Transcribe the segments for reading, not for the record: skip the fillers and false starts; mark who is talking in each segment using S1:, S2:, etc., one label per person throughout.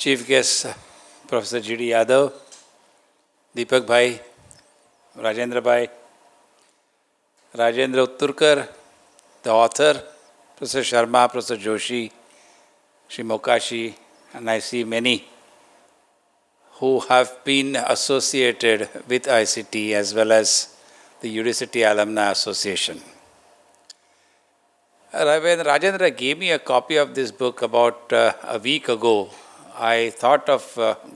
S1: Chief guest, Professor G.D. Yadav, Deepak Bhai, Rajendra Bhai, Rajendra Utturkar, the author, Professor Sharma, Professor Joshi, Shri Mokashi, and I see many who have been associated with ICT as well as the 𝗬𝗎 Alumni Association. When Rajendra gave me a copy of this book about a week ago, I thought of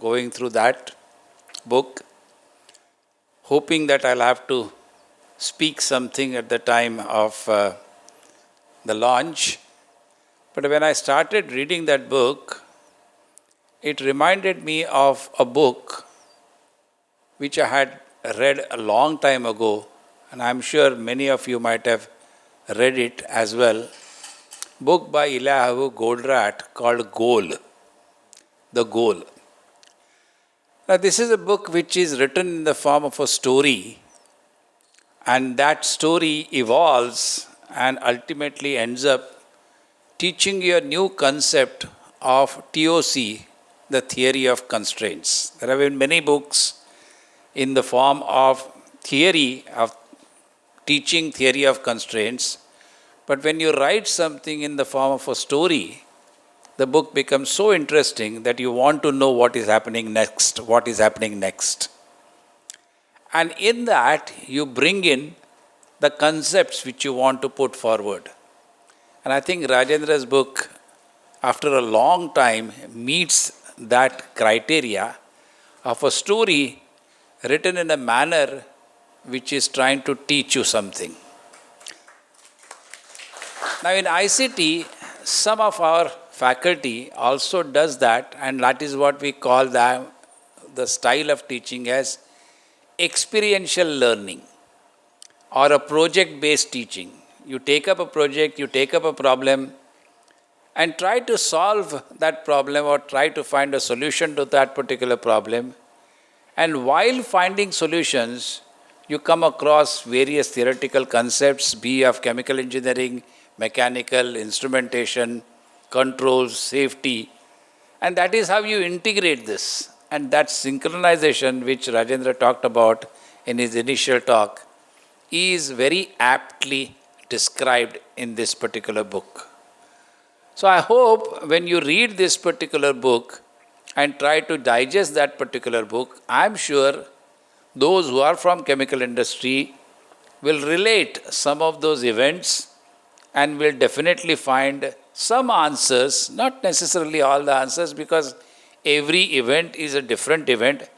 S1: going through that book, hoping that I'll have to speak something at the time of the launch. But when I started reading that book, it reminded me of a book which I had read a long time ago, and I'm sure many of you might have read it as well. Book by 𝗲𝗂𝗁 called Goal, The Goal. Now this is a book which is written in the form of a story, and that story evolves and ultimately ends up teaching you a new concept of TOC, the theory of constraints. There have been many books in the form of theory of teaching theory of constraints, but when you write something in the form of a story, the book becomes so interesting that you want to know what is happening next, And in that, you bring in the concepts which you want to put forward. And I think Rajendra's book, after a long time, meets that criteria of a story written in a manner which is trying to teach you something. Now in ICT, some of our faculty also does that, and that is what we call the style of teaching as experiential learning or a project-based teaching. You take up a project, you take up a problem, and try to solve that problem or try to find a solution to that particular problem. And while finding solutions, you come across various theoretical concepts, be of chemical engineering, mechanical, instrumentation, controls, safety, and that is how you integrate this. And that synchronization which Rajendra talked about in his initial talk is very aptly described in this particular book. So I hope when you read this particular book and try to digest that particular book, I'm sure those who are from chemical industry will relate some of those events and will definitely find some answers, not necessarily all the answers, because every event is a different event.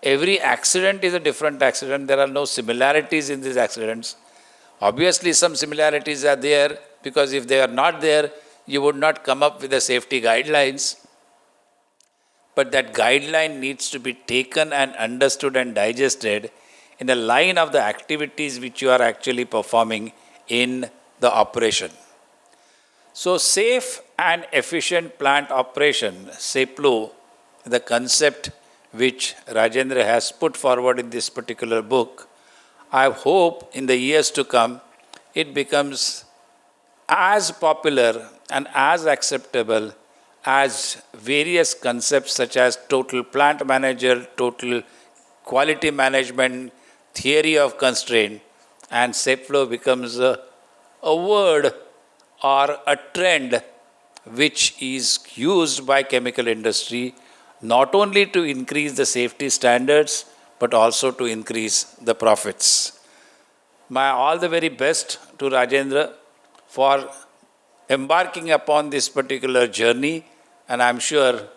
S1: Every accident is a different accident. There are no similarities in these accidents. Obviously, some similarities are there, because if they are not there, you would not come up with the safety guidelines. But that guideline needs to be taken and understood and digested in the line of the activities which you are actually performing in the operation. So safe and efficient plant operation, SEPLO, the concept which Rajendra has put forward in this particular book, I hope in the years to come it becomes as popular and as acceptable as various concepts such as total plant manager, total quality management, theory of constraint, and SEPLO becomes a word or a trend which is used by chemical industry not only to increase the safety standards but also to increase the profits. My all the very best to Rajendra for embarking upon this particular journey, and I'm sure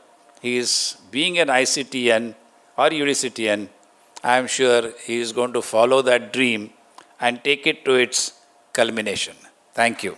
S1: he is, being an ICTN or 𝗬𝗎, I'm sure he is going to follow that dream and take it to its culmination. Thank you.